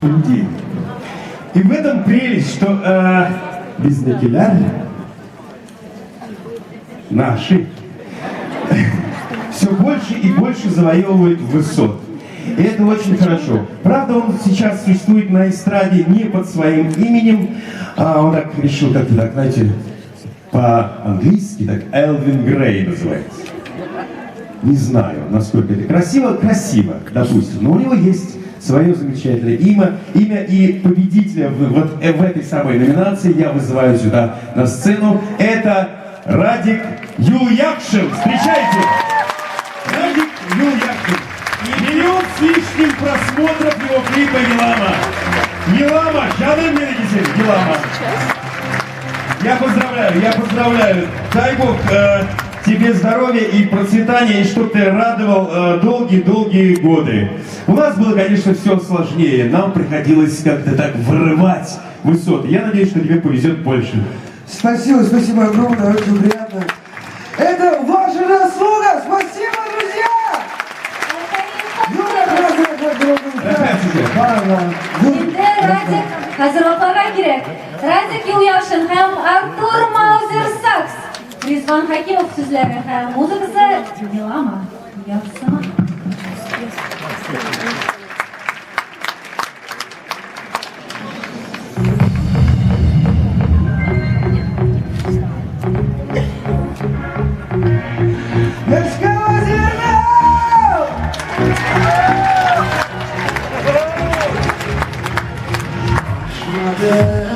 людей. И в этом прелесть, что безнакеляр наши все больше и больше завоевывает высот. И это очень хорошо. Правда, он сейчас существует на эстраде не под своим именем, а он так решил как-то так, знаете, по-английски, так Элвин Грей называется. Не знаю, насколько это красиво, допустим, но у него есть свое замечательное имя, и победителя в этой самой номинации я вызываю сюда на сцену. Это Радик Юльякшин. Встречайте! Радик Юльякшин. 1 миллион с лишним просмотров его клипа «Елама». Елама, жаным мерегисен, Елама. Я поздравляю. Дай Бог тебе здоровья и процветания, и чтоб ты радовал долгие-долгие годы. У нас было, конечно, все сложнее. Нам приходилось как-то так вырывать высоты. Я надеюсь, что тебе повезет больше. Спасибо огромное, очень приятно. Это ваша заслуга! Спасибо, друзья! Endi Radik hazırlıklara gerek. Radik Yulyashin hem Artur Mauser Saks, Rizvan Hakimov sizlere hem muzikası Yelama. Yapsana. Let's go, Zirno! Yeah.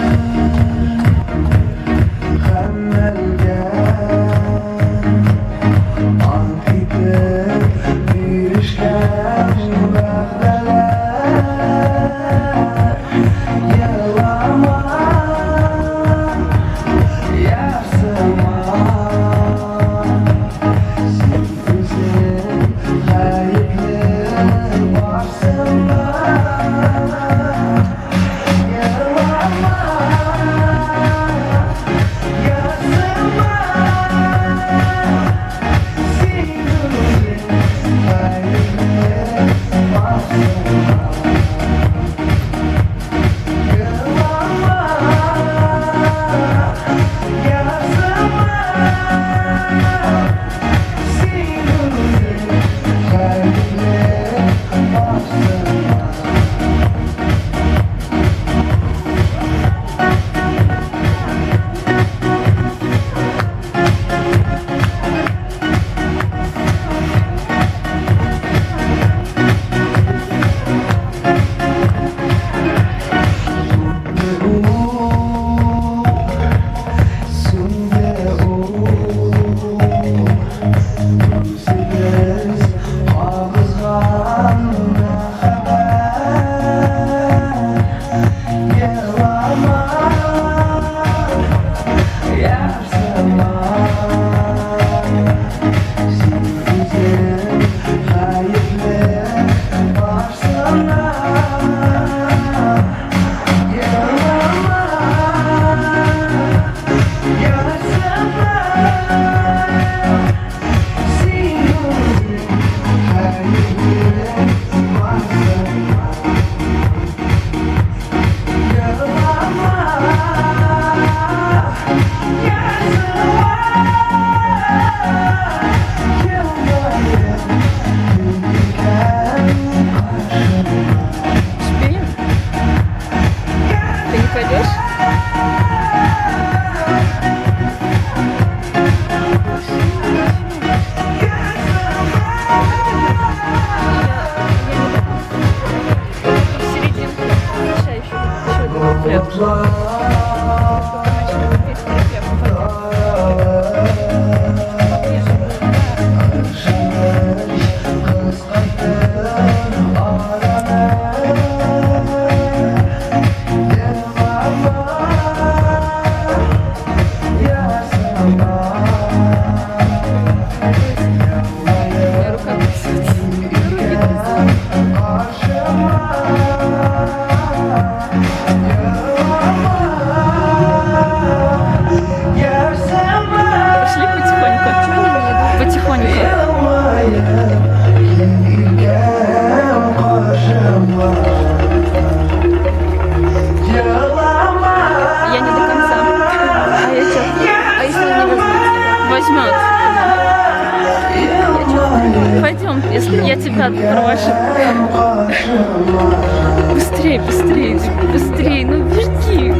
Быстрей, быстрей, быстрей, ну беги.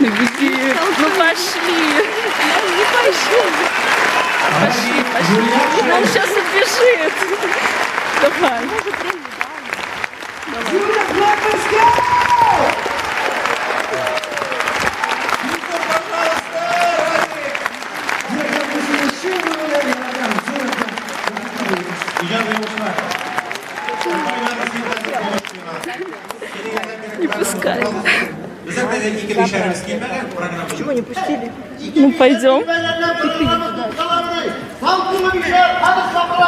Ну беги, ну пошли. Ну пошли. Пошли, пошли. Он сейчас убежит. Давай. Юля, Златовская! Не пускай. Почему не пустили? Ну пойдем. Halkımın bir şey, hadi sabır